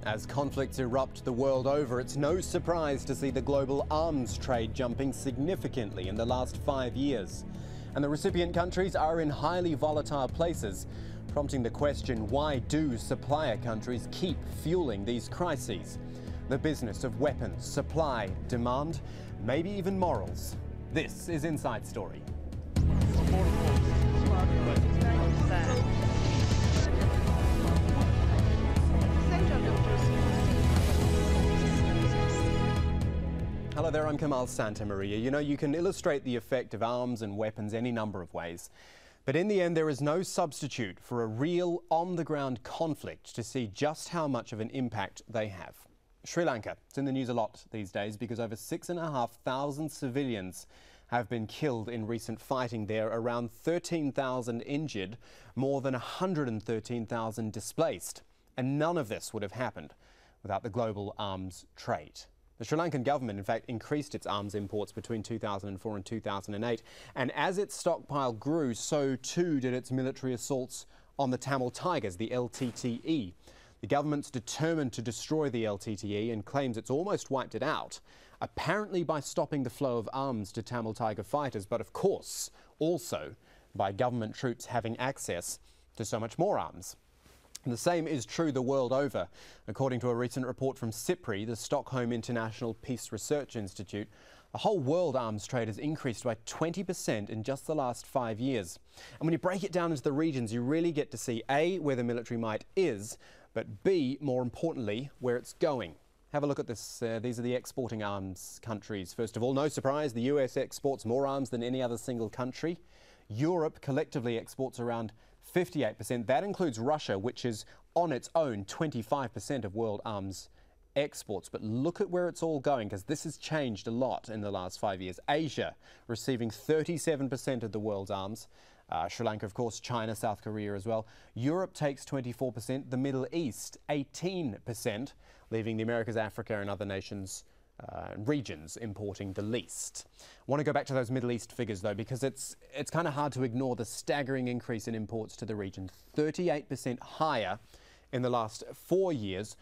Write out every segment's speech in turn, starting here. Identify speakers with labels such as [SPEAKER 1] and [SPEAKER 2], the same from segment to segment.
[SPEAKER 1] As conflicts erupt the world over, it's no surprise to see the global arms trade jumping significantly in the last 5 years. And the recipient countries are in highly volatile places, prompting the question, why do supplier countries keep fueling these crises? The business of weapons, supply, demand, maybe even morals. This is Inside Story. Hello there, I'm Kamal Santamaria. You know, you can illustrate the effect of arms and weapons any number of ways. But in the end, there is no substitute for a real on-the-ground conflict to see just how much of an impact they have. Sri Lanka, it's in the news a lot these days because over 6,500 civilians have been killed in recent fighting there, around 13,000 injured, more than 113,000 displaced. And none of this would have happened without the global arms trade. The Sri Lankan government, in fact, increased its arms imports between 2004 and 2008. And as its stockpile grew, so too did its military assaults on the Tamil Tigers, the LTTE. The government's determined to destroy the LTTE and claims it's almost wiped it out, apparently by stopping the flow of arms to Tamil Tiger fighters, but of course also by government troops having access to so much more arms. And the same is true the world over. According to a recent report from SIPRI, the Stockholm International Peace Research Institute, the whole world arms trade has increased by 20% in just the last 5 years. And when you break it down into the regions, you really get to see A, where the military might is, but B, more importantly, where it's going. Have a look at this. These are the exporting arms countries. First of all, no surprise, the US exports more arms than any other single country. Europe collectively exports around 58%. That includes Russia, which is on its own 25% of world arms exports. But look at where it's all going, because this has changed a lot in the last 5 years. Asia receiving 37% of the world's arms. Sri Lanka, of course, China, South Korea as well. Europe takes 24%, the Middle East 18%, leaving the Americas, Africa and other nations regions importing the least. I want to go back to those Middle East figures though, because it's kind of hard to ignore the staggering increase in imports to the region. 38% higher in the last 4 years.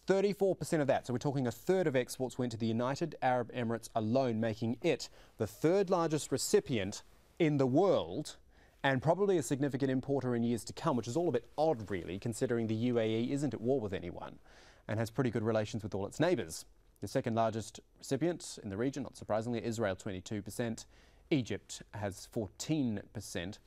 [SPEAKER 1] 34% of that, so we're talking a third of exports went to the United Arab Emirates alone, making it the third largest recipient in the world and probably a significant importer in years to come, which is all a bit odd really, considering the UAE isn't at war with anyone and has pretty good relations with all its neighbours. The second largest recipient in the region, not surprisingly, Israel 22%, Egypt has 14%. And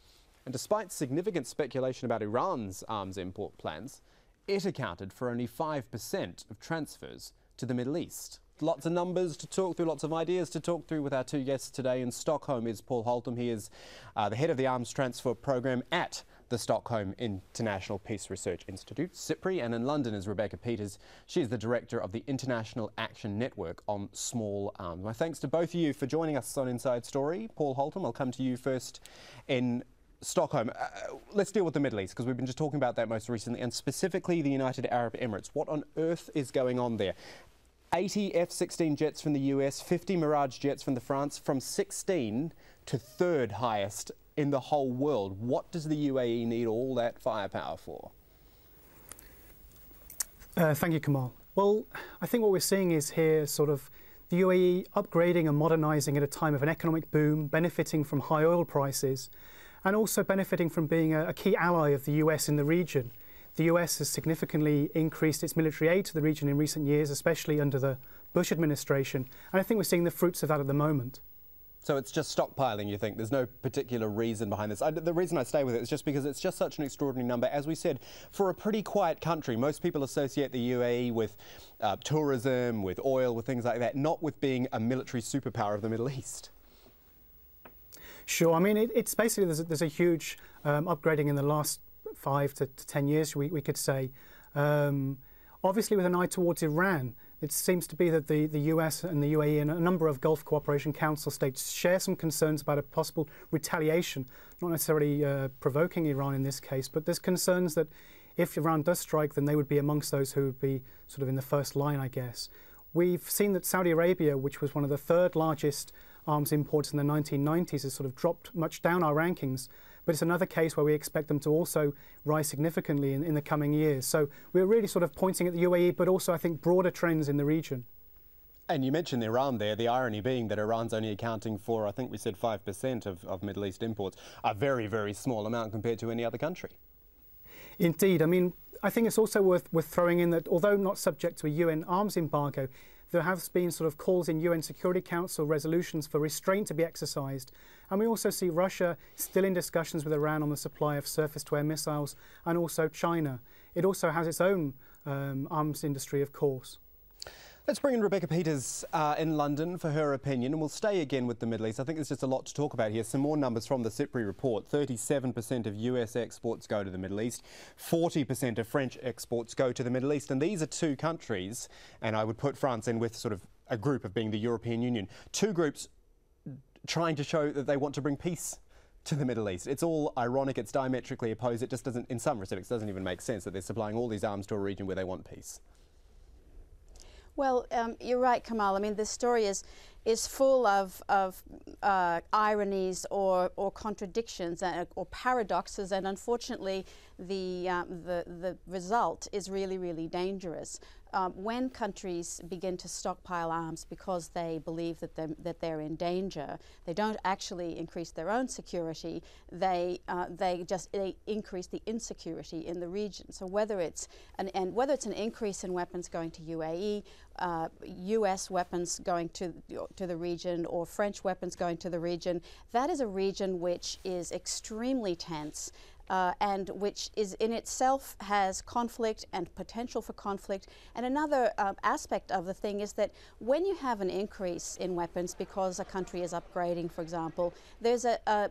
[SPEAKER 1] despite significant speculation about Iran's arms import plans, it accounted for only 5% of transfers to the Middle East. Lots of numbers to talk through, lots of ideas to talk through with our two guests today. In Stockholm is Paul Holtom. He is the head of the arms transfer program at the Stockholm International Peace Research Institute, SIPRI, and in London is Rebecca Peters. She is the director of the International Action Network on Small Arms. My thanks to both of you for joining us on Inside Story. Paul Holtom, I'll come to you first in Stockholm. Let's deal with the Middle East, because we've been just talking about that most recently, and specifically the United Arab Emirates. What on earth is going on there? 80 F-16 jets from the US, 50 Mirage jets from France, from 16 to third highest in the whole world. What does the UAE need all that firepower for?
[SPEAKER 2] Thank you, Kamal. Well, I think what we're seeing is here sort of the UAE upgrading and modernising at a time of an economic boom, benefiting from high oil prices, and also benefiting from being a key ally of the US in the region. The US has significantly increased its military aid to the region in recent years, especially under the Bush administration, and I think we're seeing the fruits of that at the moment.
[SPEAKER 1] So it's just stockpiling, you think? There's no particular reason behind this? The reason I stay with it is just because it's just such an extraordinary number. As we said, for a pretty quiet country, most people associate the UAE with tourism, with oil, with things like that, not with being a military superpower of the Middle East.
[SPEAKER 2] Sure. I mean, it's basically, there's a huge upgrading in the last 5 to 10 years, we could say. Obviously with an eye towards Iran. It seems to be that the US and the UAE and a number of Gulf Cooperation Council states share some concerns about a possible retaliation, not necessarily provoking Iran in this case, but there's concerns that if Iran does strike, then they would be amongst those who would be sort of in the first line, I guess. We've seen that Saudi Arabia, which was one of the third largest arms imports in the 1990s, has sort of dropped much down our rankings, but it's another case where we expect them to also rise significantly in the coming years. So we're really sort of pointing at the UAE, but also I think broader trends in the region.
[SPEAKER 1] And you mentioned Iran there, the irony being that Iran's only accounting for, I think we said 5% of Middle East imports, a very, very small amount compared to any other country.
[SPEAKER 2] Indeed. I mean, I think it's also worth throwing in that although not subject to a UN arms embargo, there have been sort of calls in UN Security Council resolutions for restraint to be exercised. And we also see Russia still in discussions with Iran on the supply of surface-to-air missiles, and also China. It also has its own arms industry, of course.
[SPEAKER 1] Let's bring in Rebecca Peters in London for her opinion, and we'll stay again with the Middle East. I think there's just a lot to talk about here. Some more numbers from the CIPRI report. 37% of US exports go to the Middle East. 40% of French exports go to the Middle East. And these are two countries, and I would put France in with sort of a group of being the European Union. Two groups trying to show that they want to bring peace to the Middle East. It's all ironic, it's diametrically opposed. It just doesn't, in some respects, doesn't even make sense that they're supplying all these arms to a region where they want peace.
[SPEAKER 3] Well, you're right, Kamal. I mean, this story is full of ironies or contradictions or paradoxes, and unfortunately, the result is really, really dangerous. When countries begin to stockpile arms because they believe that they're in danger, they don't actually increase their own security. They increase the insecurity in the region. So whether it's an increase in weapons going to UAE, U.S. weapons going to the region, or French weapons going to the region, that is a region which is extremely tense. And which is in itself has conflict and potential for conflict. And another aspect of the thing is that when you have an increase in weapons because a country is upgrading, for example, there's a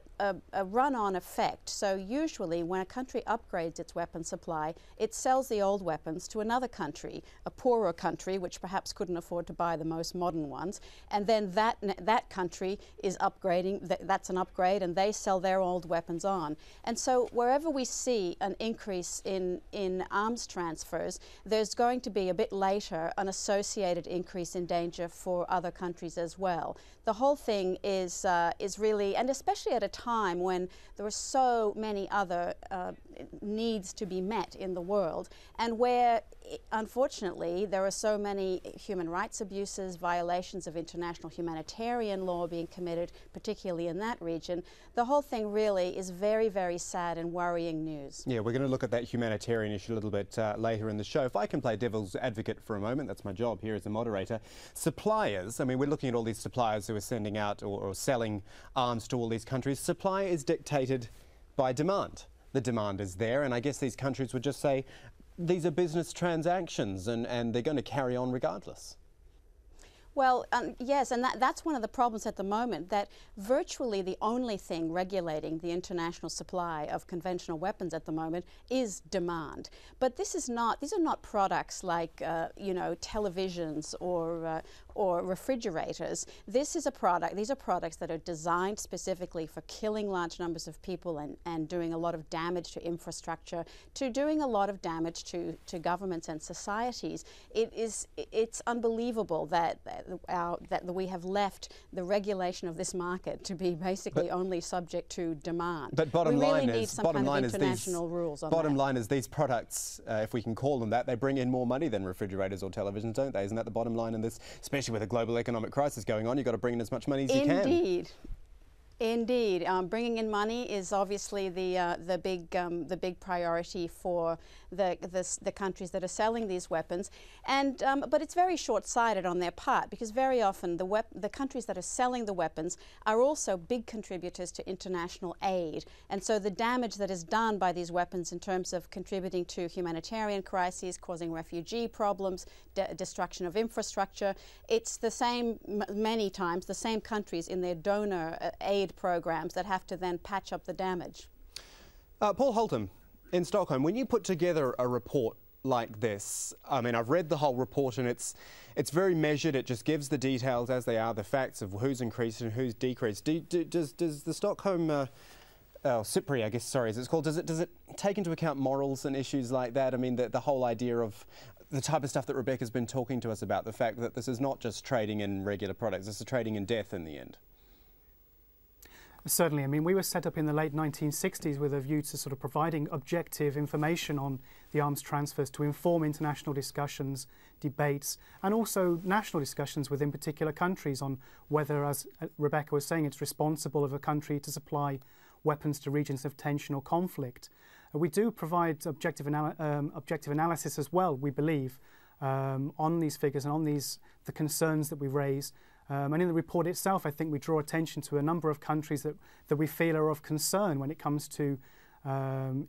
[SPEAKER 3] run-on effect. So usually when a country upgrades its weapon supply, it sells the old weapons to another country, a poorer country, which perhaps couldn't afford to buy the most modern ones. And then that country is upgrading, that's an upgrade, and they sell their old weapons on. And so wherever we see an increase in arms transfers, there's going to be a bit later an associated increase in danger for other countries as well. The whole thing is really, and especially at a time when there are so many other needs to be met in the world, and where unfortunately there are so many human rights abuses, violations of international humanitarian law being committed, particularly in that region. The whole thing really is very, very sad and worrying news. Yeah,
[SPEAKER 1] we're going to look at that humanitarian issue a little bit later in the show. If I can play devil's advocate for a moment, that's my job here as a moderator. Suppliers, I mean, we're looking at all these suppliers who are sending out or selling arms to all these countries. Supply is dictated by demand. The demand is there, and I guess these countries would just say, these are business transactions, and they're going to carry on regardless.
[SPEAKER 3] Well, yes, and that's one of the problems at the moment, that virtually the only thing regulating the international supply of conventional weapons at the moment is demand. But these are not products like, televisions or refrigerators. These are products that are designed specifically for killing large numbers of people and doing a lot of damage to infrastructure, to doing a lot of damage to governments and societies. It's unbelievable that we have left the regulation of this market to be basically only subject to demand.
[SPEAKER 1] But bottom line is,
[SPEAKER 3] international rules on that.
[SPEAKER 1] Bottom line is these products, if we can call them that, they bring in more money than refrigerators or televisions, don't they? Isn't that the bottom line in this? Especially with a global economic crisis going on, you've got to bring in as much money as you can.
[SPEAKER 3] Indeed. Indeed, bringing in money is obviously the big priority for the countries that are selling these weapons, and but it's very short-sighted on their part, because very often the countries that are selling the weapons are also big contributors to international aid, and so the damage that is done by these weapons in terms of contributing to humanitarian crises, causing refugee problems, destruction of infrastructure, it's the same, many times the same countries in their donor aid programs that have to then patch up the damage.
[SPEAKER 1] Paul Holtham, in Stockholm, when you put together a report like this, I mean, I've read the whole report, and it's very measured. It just gives the details as they are, the facts of who's increased and who's decreased. Does the Stockholm CIPRI, I guess, sorry, as it's called, does it take into account morals and issues like that? I mean, the whole idea of the type of stuff that Rebecca's been talking to us about, the fact that this is not just trading in regular products, this is trading in death in the end.
[SPEAKER 2] Certainly. I mean, we were set up in the late 1960s with a view to sort of providing objective information on the arms transfers to inform international discussions, debates, and also national discussions within particular countries on whether, as Rebecca was saying, it's responsible of a country to supply weapons to regions of tension or conflict. We do provide objective analysis as well, we believe, on these figures and on the concerns that we raise. And in the report itself, I think we draw attention to a number of countries that we feel are of concern when it comes to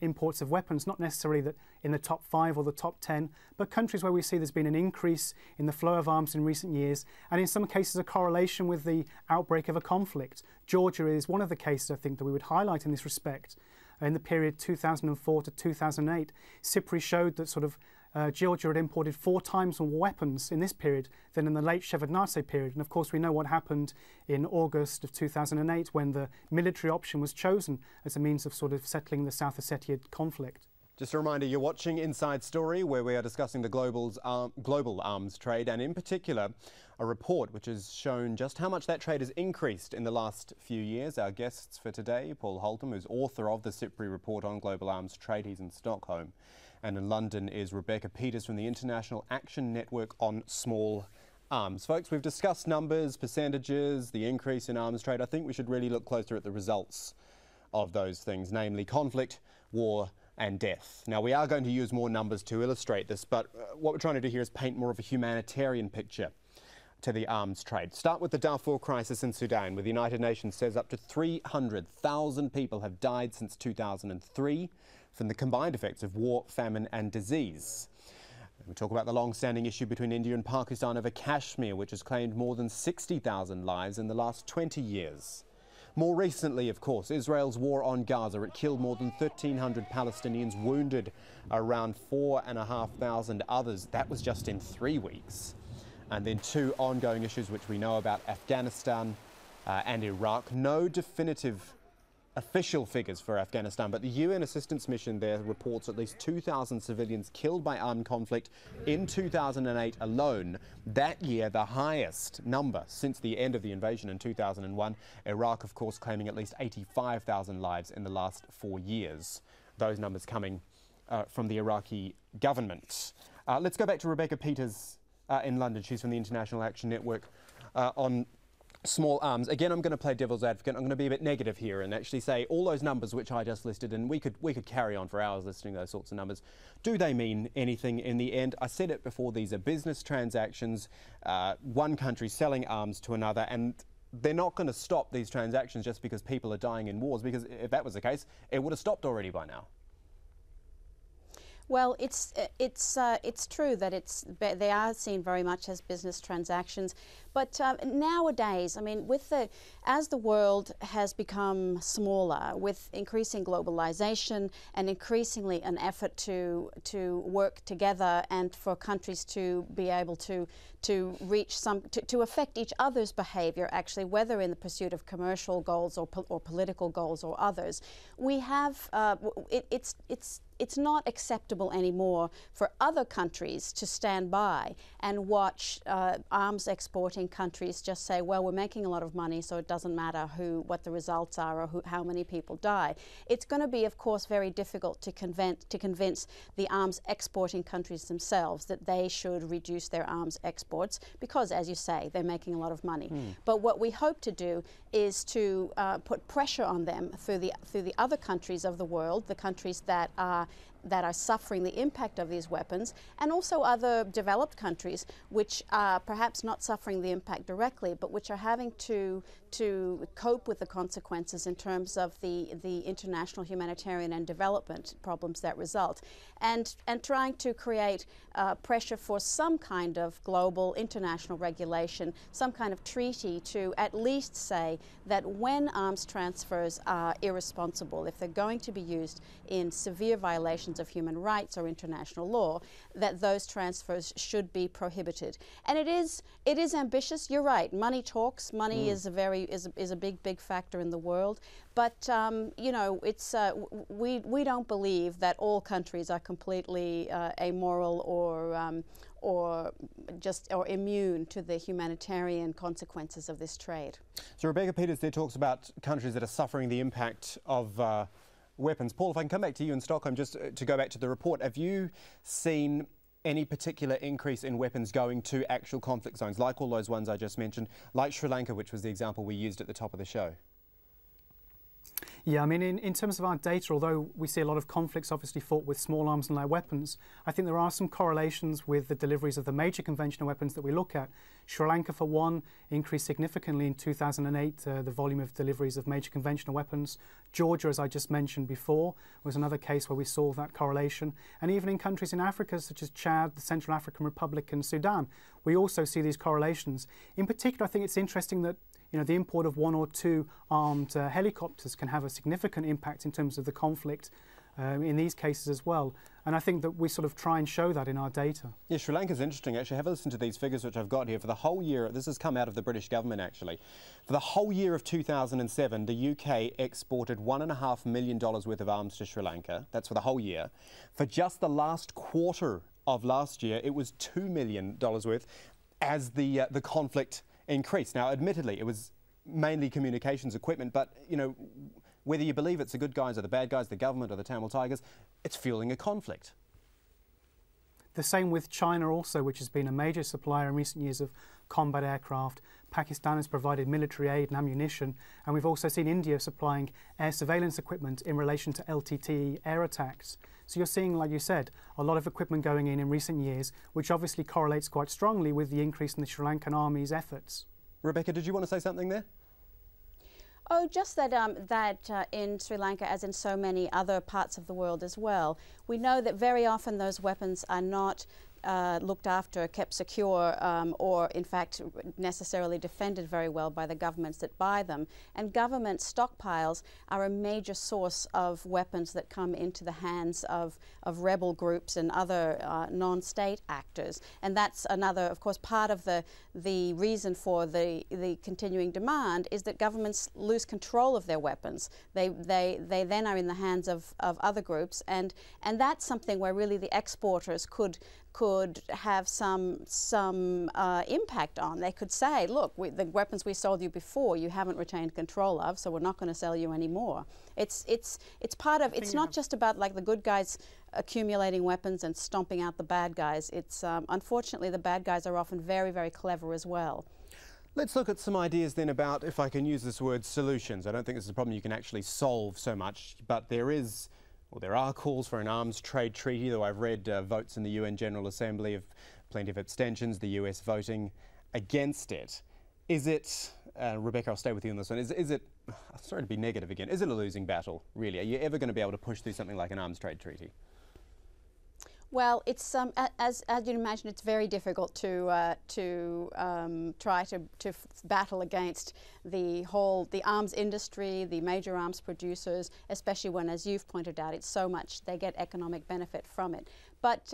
[SPEAKER 2] imports of weapons, not necessarily that in the top 5 or the top 10, but countries where we see there's been an increase in the flow of arms in recent years, and in some cases a correlation with the outbreak of a conflict. Georgia is one of the cases, I think, that we would highlight in this respect. In the period 2004 to 2008, SIPRI showed that Georgia had imported 4 times more weapons in this period than in the late Shevardnadze period. And of course, we know what happened in August of 2008 when the military option was chosen as a means of settling the South Ossetia conflict.
[SPEAKER 1] Just a reminder, you're watching Inside Story, where we are discussing the global arms trade, and in particular, a report which has shown just how much that trade has increased in the last few years. Our guests for today, Paul Holtom, who's author of the SIPRI report on global arms trade. He's in Stockholm. And in London is Rebecca Peters from the International Action Network on Small Arms. Folks, we've discussed numbers, percentages, the increase in arms trade. I think we should really look closer at the results of those things, namely conflict, war, and death. Now, we are going to use more numbers to illustrate this, but what we're trying to do here is paint more of a humanitarian picture to the arms trade. Start with the Darfur crisis in Sudan, where the United Nations says up to 300,000 people have died since 2003 from the combined effects of war, famine and disease. We talk about the long-standing issue between India and Pakistan over Kashmir, which has claimed more than 60,000 lives in the last 20 years. More recently, of course, Israel's war on Gaza. It killed more than 1,300 Palestinians, wounded around 4,500 others. That was just in 3 weeks. And then 2 ongoing issues which we know about, Afghanistan and Iraq. No definitive official figures for Afghanistan, but the UN assistance mission there reports at least 2,000 civilians killed by armed conflict in 2008 alone. That year, the highest number since the end of the invasion in 2001. Iraq, of course, claiming at least 85,000 lives in the last 4 years. Those numbers coming from the Iraqi government. Let's go back to Rebecca Peters in London. She's from the International Action Network on Small Arms. Again, I'm going to play devil's advocate. I'm going to be a bit negative here and actually say all those numbers which I just listed, and we could carry on for hours listing those sorts of numbers. Do they mean anything in the end? I said it before, these are business transactions, one country selling arms to another, and they're not going to stop these transactions just because people are dying in wars, because if that was the case, it would have stopped already by now.
[SPEAKER 3] Well, it's true that they are seen very much as business transactions, but nowadays, I mean, as the world has become smaller, with increasing globalization and increasingly an effort to work together and for countries to be able to reach to affect each other's behavior, actually, whether in the pursuit of commercial goals or political goals or others, we have it's not acceptable anymore for other countries to stand by and watch arms exporting countries just say, well, we're making a lot of money, so it doesn't matter what the results are or how many people die. It's going to be, of course, very difficult to convince the arms exporting countries themselves that they should reduce their arms exports because, as you say, they're making a lot of money. But what we hope to do is to put pressure on them through the other countries of the world, the countries that are suffering the impact of these weapons, and also other developed countries which are perhaps not suffering the impact directly, but which are having to cope with the consequences in terms of the international humanitarian and development problems that result, and trying to create pressure for some kind of global international regulation, some kind of treaty to at least say that when arms transfers are irresponsible, if they're going to be used in severe violations violations of human rights or international law, that those transfers should be prohibited. And it is ambitious. You're right. Money talks. Money is a big factor in the world. But you know, it's we don't believe that all countries are completely amoral or immune to the humanitarian consequences of this trade.
[SPEAKER 1] So Rebecca Peters there talks about countries that are suffering the impact of weapons. Paul, if I can come back to you in Stockholm, just to go back to the report, have you seen any particular increase in weapons going to actual conflict zones, like all those ones I just mentioned, like Sri Lanka, which was the example we used at the top of the show?
[SPEAKER 2] Yeah, I mean, in terms of our data, although we see a lot of conflicts obviously fought with small arms and light weapons, I think there are some correlations with the deliveries of the major conventional weapons that we look at. Sri Lanka, for one, increased significantly in 2008, the volume of deliveries of major conventional weapons. Georgia, as I just mentioned before, was another case where we saw that correlation. And even in countries in Africa, such as Chad, the Central African Republic and Sudan, we also see these correlations. In particular, I think it's interesting that the import of 1 or 2 armed helicopters can have a significant impact in terms of the conflict in these cases as well. And I think that we sort of try and show that in our data. Yeah,
[SPEAKER 1] Sri Lanka's interesting actually. Have a listen to these figures which I've got here. For the whole year, this has come out of the British government actually. For the whole year of 2007, the UK exported $1.5 million worth of arms to Sri Lanka. That's for the whole year. For just the last quarter of last year, it was $2 million worth as the conflict increased. Now, admittedly, it was mainly communications equipment, but, whether you believe it's the good guys or the bad guys, the government or the Tamil Tigers, it's fueling a conflict.
[SPEAKER 2] The same with China also, which has been a major supplier in recent years of combat aircraft. Pakistan has provided military aid and ammunition, and we've also seen India supplying air surveillance equipment in relation to LTTE air attacks. So you're seeing, like you said, a lot of equipment going in recent years, which obviously correlates quite strongly with the increase in the Sri Lankan army's efforts.
[SPEAKER 1] Rebecca, did you want to say something there?
[SPEAKER 3] Oh, just that in Sri Lanka, as in so many other parts of the world as well, we know that very often those weapons are not looked after, kept secure, or in fact necessarily defended very well by the governments that buy them. And government stockpiles are a major source of weapons that come into the hands of rebel groups and other non-state actors. And that's another, of course, part of the reason for the continuing demand is that governments lose control of their weapons. They then are in the hands of other groups, and that's something where really the exporters could have some impact on. They could say, look, the weapons we sold you before, you haven't retained control of, so we're not going to sell you anymore. It's part of. It's not just about like the good guys accumulating weapons and stomping out the bad guys. It's unfortunately the bad guys are often very, very clever as well.
[SPEAKER 1] Let's look at some ideas then about, if I can use this word, solutions. I don't think this is a problem you can actually solve so much, but there are calls for an arms trade treaty, though I've read votes in the UN General Assembly of plenty of abstentions, the US voting against it. Is it, Rebecca, I'll stay with you on this one, is it, sorry to be negative again, is it a losing battle, really? Are you ever going to be able to push through something like an arms trade treaty?
[SPEAKER 3] Well, it's as you'd imagine, it's very difficult to try to battle against the arms industry, the major arms producers, especially when, as you've pointed out, it's so much they get economic benefit from it. But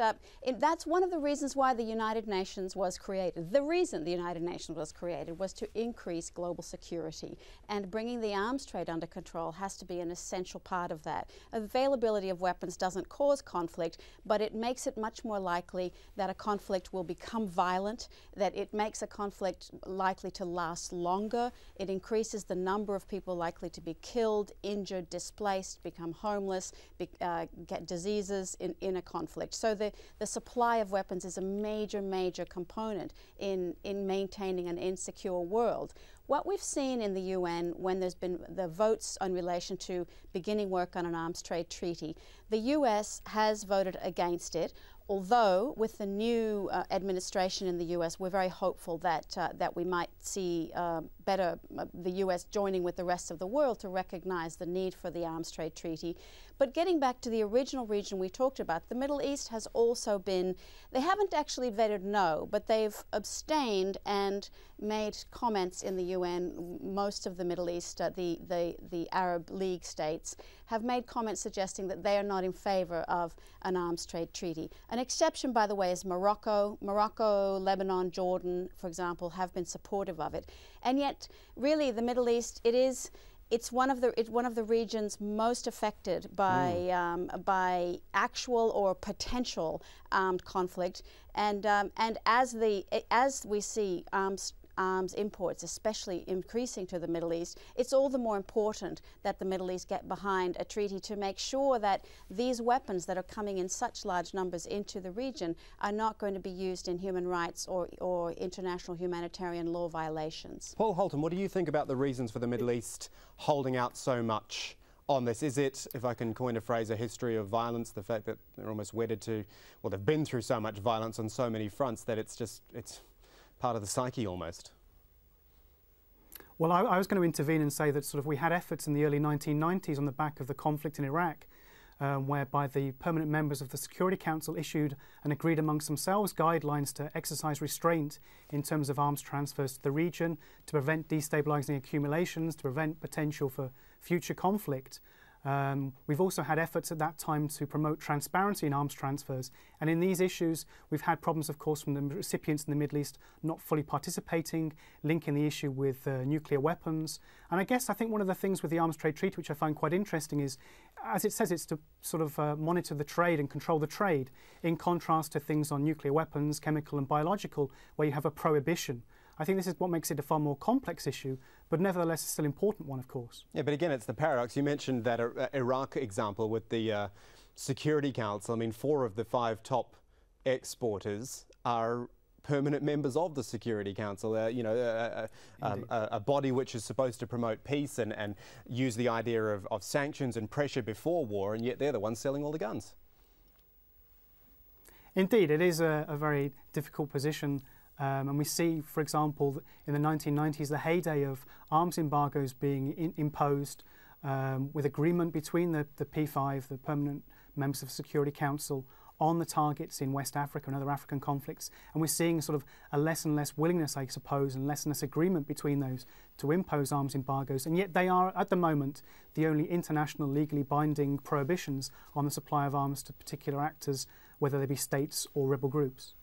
[SPEAKER 3] that's one of the reasons why the United Nations was created. The reason the United Nations was created was to increase global security, and bringing the arms trade under control has to be an essential part of that. Availability of weapons doesn't cause conflict, but it makes it much more likely that a conflict will become violent, that it makes a conflict likely to last longer. It increases the number of people likely to be killed, injured, displaced, become homeless, get diseases in a conflict. So the supply of weapons is a major component in maintaining an insecure world. What we've seen in the UN when there's been the votes in relation to beginning work on an arms trade treaty, the US has voted against it. Although with the new administration in the US, we're very hopeful that we might see the US joining with the rest of the world to recognize the need for the arms trade treaty. But getting back to the original region we talked about, the Middle East has also been, they haven't actually voted no, but they've abstained and made comments in the UN, most of the Middle East, the Arab League states, have made comments suggesting that they are not in favor of an arms trade treaty. An exception, by the way, is Morocco. Morocco, Lebanon, Jordan, for example, have been supportive of it. And yet, really, the Middle East, it's one of the regions most affected by actual or potential armed conflict, and as we see arms imports, especially increasing to the Middle East, it's all the more important that the Middle East get behind a treaty to make sure that these weapons that are coming in such large numbers into the region are not going to be used in human rights or international humanitarian law violations.
[SPEAKER 1] Paul Holton, what do you think about the reasons for the Middle East holding out so much on this? Is it, if I can coin a phrase, a history of violence, the fact that they're almost wedded to, well, they've been through so much violence on so many fronts that it's part of the psyche almost?
[SPEAKER 2] Well, I was going to intervene and say that we had efforts in the early 1990s on the back of the conflict in Iraq, whereby the permanent members of the Security Council issued and agreed amongst themselves guidelines to exercise restraint in terms of arms transfers to the region, to prevent destabilising accumulations, to prevent potential for future conflict. We've also had efforts at that time to promote transparency in arms transfers, and in these issues we've had problems, of course, from the recipients in the Middle East not fully participating, linking the issue with nuclear weapons. And I think one of the things with the arms trade treaty which I find quite interesting is, as it says, it's to monitor the trade and control the trade, in contrast to things on nuclear weapons, chemical and biological, where you have a prohibition. I think this is what makes it a far more complex issue, but nevertheless a still important one, of course. Yeah,
[SPEAKER 1] but again, it's the paradox. You mentioned that Iraq example with the Security Council. I mean, 4 of the 5 top exporters are permanent members of the Security Council, a body which is supposed to promote peace and use the idea of sanctions and pressure before war, and yet they're the ones selling all the guns.
[SPEAKER 2] Indeed, it is a very difficult position. And we see, for example, in the 1990s, the heyday of arms embargoes being imposed with agreement between the P5, the permanent members of the Security Council, on the targets in West Africa and other African conflicts. And we're seeing a less and less willingness, I suppose, and less and less agreement between those to impose arms embargoes. And yet they are, at the moment, the only international legally binding prohibitions on the supply of arms to particular actors, whether they be states or rebel groups.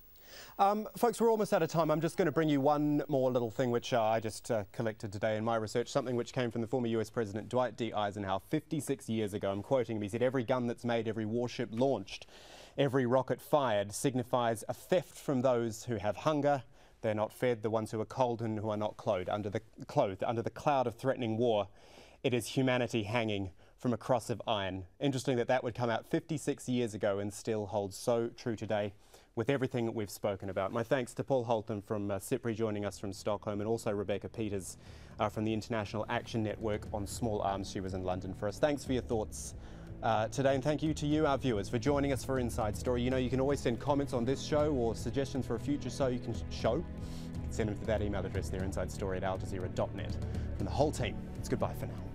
[SPEAKER 1] Folks, we're almost out of time. I'm just going to bring you one more little thing which I just collected today in my research, something which came from the former US President Dwight D. Eisenhower 56 years ago. I'm quoting him. He said, "Every gun that's made, every warship launched, every rocket fired signifies a theft from those who have hunger. They're not fed, the ones who are cold and who are not clothed. Under the cloud of threatening war, it is humanity hanging from a cross of iron." Interesting that that would come out 56 years ago and still holds so true today with everything that we've spoken about. My thanks to Paul Holton from CIPRI joining us from Stockholm, and also Rebecca Peters from the International Action Network on Small Arms. She was in London for us. Thanks for your thoughts today, and thank you to you, our viewers, for joining us for Inside Story. You know, you can always send comments on this show or suggestions for a future show. You can send them to that email address there, insidestory@aljazeera.net. From the whole team, it's goodbye for now.